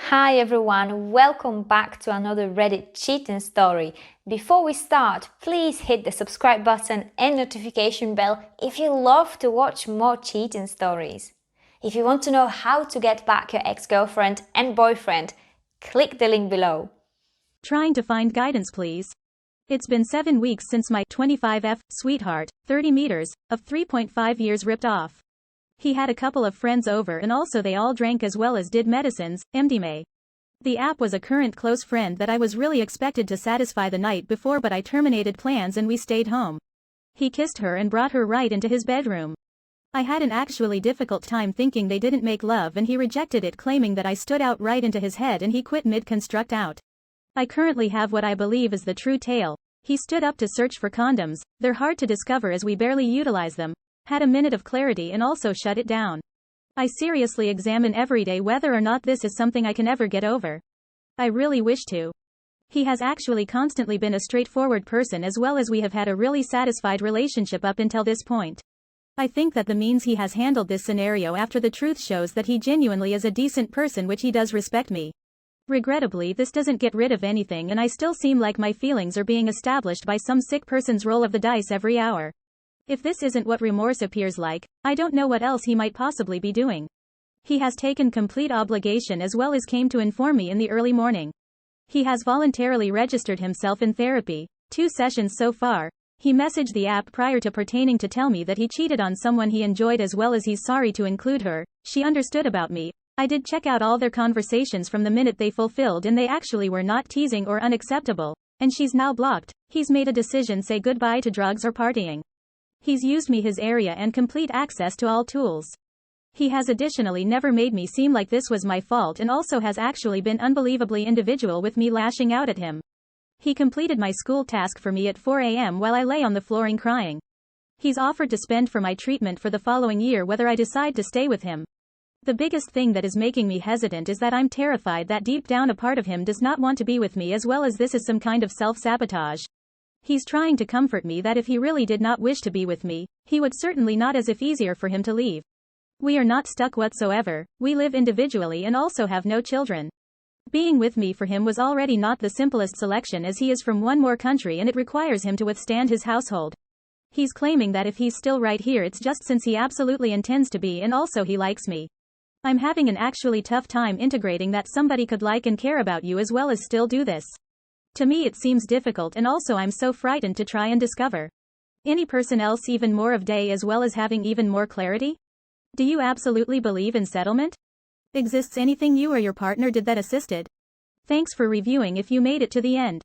Hi everyone, welcome back to another Reddit cheating story. Before we start, please hit the subscribe button and notification bell if you love to watch more cheating stories. If you want to know how to get back your ex-girlfriend and boyfriend, click the link below. Trying to find guidance, please. It's been 7 weeks since my 25F sweetheart, 30 meters, of 3.5 years ripped off. He had a couple of friends over and also they all drank as well as did medicines, MDMA. The app was a current close friend that I was really expected to satisfy the night before, but I terminated plans and we stayed home. He kissed her and brought her right into his bedroom. I had an actually difficult time thinking they didn't make love, and he rejected it, claiming that I stood out right into his head and he quit mid-construct out. I currently have what I believe is the true tale. He stood up to search for condoms. They're hard to discover as we barely utilize them. Had a minute of clarity and also shut it down. I seriously examine every day whether or not this is something I can ever get over. I really wish to. He has actually constantly been a straightforward person, as well as we have had a really satisfied relationship up until this point. I think that the means he has handled this scenario after the truth shows that he genuinely is a decent person, which he does respect me. Regrettably, this doesn't get rid of anything and I still seem like my feelings are being established by some sick person's roll of the dice every hour. If this isn't what remorse appears like, I don't know what else he might possibly be doing. He has taken complete obligation as well as came to inform me in the early morning. He has voluntarily registered himself in therapy, 2 sessions so far. He messaged the app prior to pertaining to tell me that he cheated on someone he enjoyed as well as he's sorry to include her. She understood about me. I did check out all their conversations from the minute they fulfilled and they actually were not teasing or unacceptable. And she's now blocked. He's made a decision, say goodbye to drugs or partying. He's used me, his area and complete access to all tools. He has additionally never made me seem like this was my fault and also has actually been unbelievably individual with me lashing out at him. He completed my school task for me at 4 a.m. while I lay on the flooring crying. He's offered to spend for my treatment for the following year whether I decide to stay with him. The biggest thing that is making me hesitant is that I'm terrified that deep down a part of him does not want to be with me, as well as this is some kind of self-sabotage. He's trying to comfort me that if he really did not wish to be with me, he would certainly not, as if easier for him to leave. We are not stuck whatsoever, we live individually and also have no children. Being with me for him was already not the simplest selection, as he is from one more country and it requires him to withstand his household. He's claiming that if he's still right here it's just since he absolutely intends to be, and also he likes me. I'm having an actually tough time integrating that somebody could like and care about you as well as still do this. To me it seems difficult, and also I'm so frightened to try and discover any person else even more of day as well as having even more clarity. Do you absolutely believe in settlement? Exists anything you or your partner did that assisted? Thanks for reviewing if you made it to the end.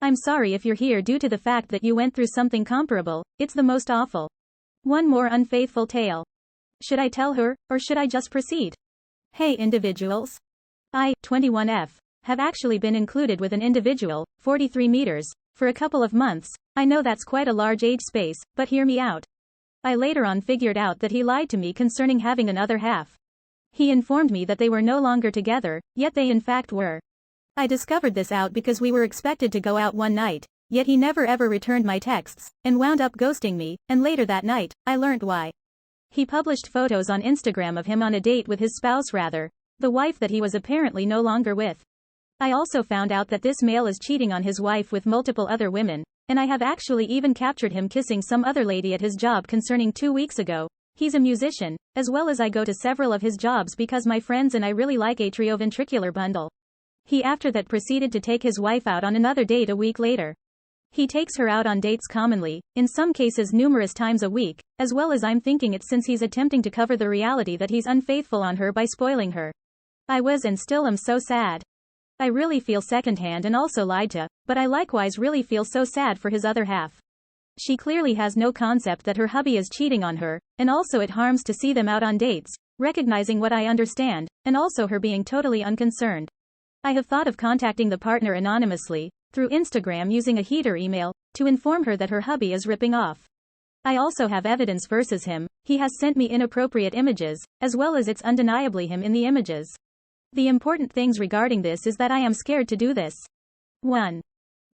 I'm sorry if you're here due to the fact that you went through something comparable. It's the most awful. One more unfaithful tale. Should I tell her, or should I just proceed? Hey individuals. I, 21F. Have actually been included with an individual, 43 meters, for a couple of months. I know that's quite a large age space, but hear me out. I later on figured out that he lied to me concerning having an other half. He informed me that they were no longer together, yet they in fact were. I discovered this out because we were expected to go out one night, yet he never ever returned my texts, and wound up ghosting me, and later that night, I learned why. He published photos on Instagram of him on a date with his spouse, the wife that he was apparently no longer with. I also found out that this male is cheating on his wife with multiple other women, and I have actually even captured him kissing some other lady at his job concerning 2 weeks ago. He's a musician, as well as I go to several of his jobs because my friends and I really like atrioventricular bundle. He after that proceeded to take his wife out on another date a week later. He takes her out on dates commonly, in some cases numerous times a week, as well as I'm thinking it's since he's attempting to cover the reality that he's unfaithful on her by spoiling her. I was and still am so sad. I really feel secondhand and also lied to, but I likewise really feel so sad for his other half. She clearly has no concept that her hubby is cheating on her, and also it harms to see them out on dates, recognizing what I understand, and also her being totally unconcerned. I have thought of contacting the partner anonymously, through Instagram using a heater email, to inform her that her hubby is ripping off. I also have evidence versus him. He has sent me inappropriate images, as well as it's undeniably him in the images. The important things regarding this is that I am scared to do this. 1.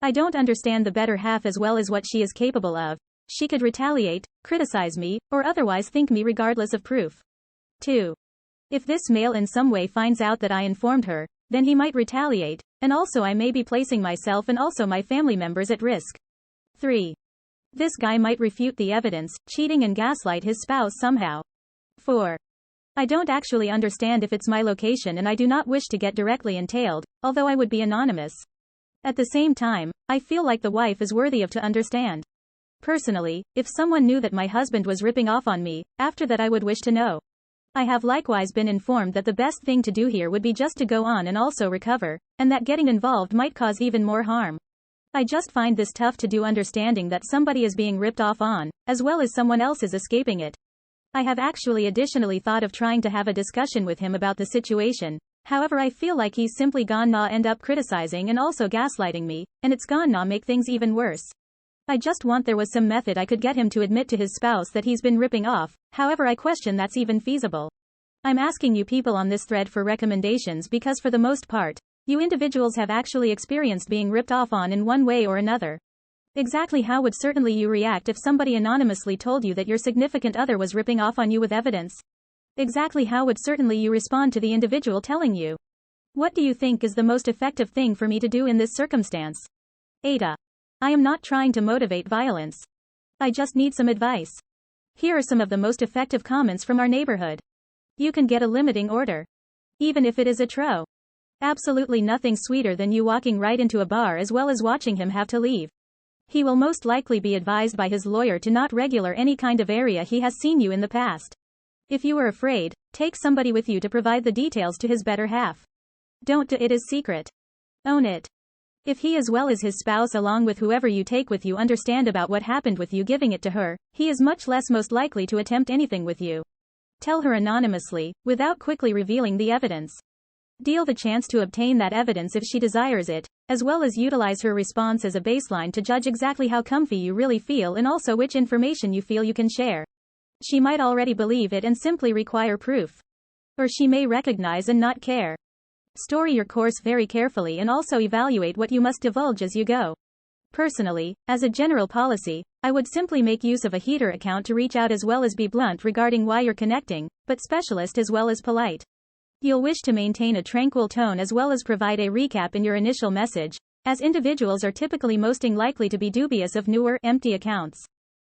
I don't understand the better half as well as what she is capable of. She could retaliate, criticize me, or otherwise think me regardless of proof. 2. If this male in some way finds out that I informed her, then he might retaliate, and also I may be placing myself and also my family members at risk. 3. This guy might refute the evidence, cheating and gaslight his spouse somehow. 4. I don't actually understand if it's my location and I do not wish to get directly entailed, although I would be anonymous. At the same time, I feel like the wife is worthy of to understand. Personally, if someone knew that my husband was ripping off on me, after that I would wish to know. I have likewise been informed that the best thing to do here would be just to go on and also recover, and that getting involved might cause even more harm. I just find this tough to do, understanding that somebody is being ripped off on, as well as someone else is escaping it. I have actually additionally thought of trying to have a discussion with him about the situation, however I feel like he's simply gonna end up criticizing and also gaslighting me, and it's gonna make things even worse. I just want there was some method I could get him to admit to his spouse that he's been ripping off, however I question that's even feasible. I'm asking you people on this thread for recommendations because for the most part, you individuals have actually experienced being ripped off on in one way or another. Exactly how would certainly you react if somebody anonymously told you that your significant other was ripping off on you with evidence? Exactly how would certainly you respond to the individual telling you? What do you think is the most effective thing for me to do in this circumstance? AITA. I am not trying to motivate violence. I just need some advice. Here are some of the most effective comments from our neighborhood. You can get a limiting order. Even if it is a tro. Absolutely nothing sweeter than you walking right into a bar as well as watching him have to leave. He will most likely be advised by his lawyer to not regular any kind of area he has seen you in the past. If you are afraid, take somebody with you to provide the details to his better half. Don't do it as secret. Own it. If he as well as his spouse along with whoever you take with you understand about what happened with you giving it to her, he is much less most likely to attempt anything with you. Tell her anonymously, without quickly revealing the evidence. Deal the chance to obtain that evidence if she desires it, as well as utilize her response as a baseline to judge exactly how comfy you really feel and also which information you feel you can share. She might already believe it and simply require proof. Or she may recognize and not care. Story your course very carefully and also evaluate what you must divulge as you go. Personally, as a general policy, I would simply make use of a heater account to reach out as well as be blunt regarding why you're connecting, but specialist as well as polite. You'll wish to maintain a tranquil tone as well as provide a recap in your initial message, as individuals are typically most likely to be dubious of newer, empty accounts.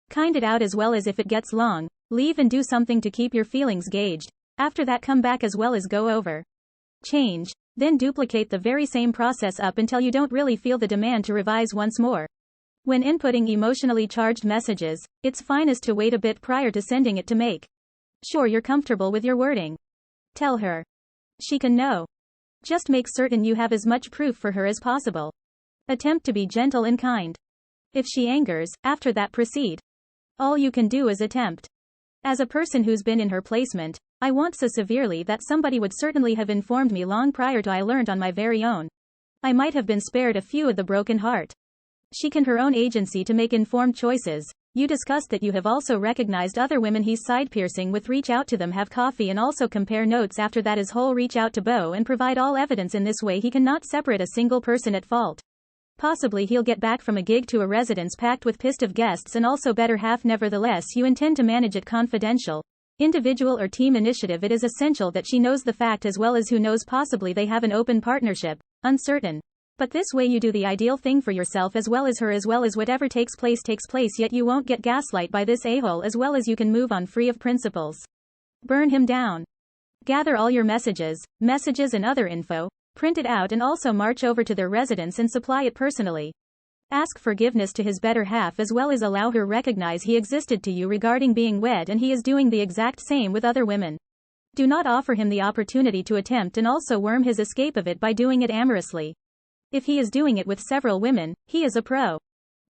Kind it out as well as if it gets long, leave and do something to keep your feelings gauged, after that come back as well as go over. Change, then duplicate the very same process up until you don't really feel the demand to revise once more. When inputting emotionally charged messages, it's finest to wait a bit prior to sending it to make sure you're comfortable with your wording. Tell her. She can know. Just make certain you have as much proof for her as possible. Attempt to be gentle and kind. If she angers, after that proceed. All you can do is attempt. As a person who's been in her placement, I want so severely that somebody would certainly have informed me long prior to I learned on my very own. I might have been spared a few of the broken heart. She can her own agency to make informed choices. You discussed that you have also recognized other women he's side piercing with, reach out to them, have coffee and also compare notes after that is whole, reach out to Bo and provide all evidence. In this way he cannot separate a single person at fault. Possibly he'll get back from a gig to a residence packed with pissed of guests and also better half. Nevertheless you intend to manage it confidential. Individual or team initiative. It is essential that she knows the fact as well as who knows, possibly they have an open partnership, uncertain. But this way you do the ideal thing for yourself as well as her as well as whatever takes place, yet you won't get gaslight by this a-hole as well as you can move on free of principles. Burn him down. Gather all your messages and other info, print it out and also march over to their residence and supply it personally. Ask forgiveness to his better half as well as allow her recognize he existed to you regarding being wed and he is doing the exact same with other women. Do not offer him the opportunity to attempt and also worm his escape of it by doing it amorously. If he is doing it with several women, he is a pro.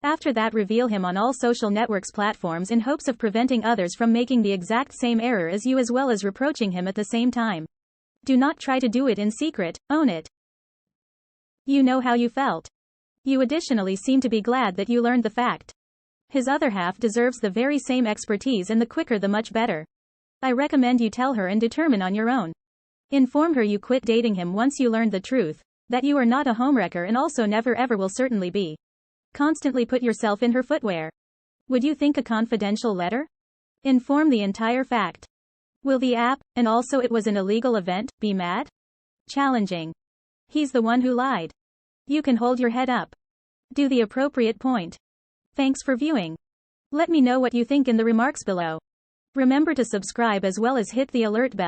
After that reveal him on all social networks platforms in hopes of preventing others from making the exact same error as you as well as reproaching him at the same time. Do not try to do it in secret, own it. You know how you felt. You additionally seem to be glad that you learned the fact. His other half deserves the very same expertise and the quicker the much better. I recommend you tell her and determine on your own. Inform her you quit dating him once you learned the truth. That you are not a homewrecker and also never ever will certainly be. Constantly put yourself in her footwear. Would you think a confidential letter? Inform the entire fact. Will the app, and also it was an illegal event, be mad? Challenging. He's the one who lied. You can hold your head up. Do the appropriate point. Thanks for viewing. Let me know what you think in the remarks below. Remember to subscribe as well as hit the alert bell.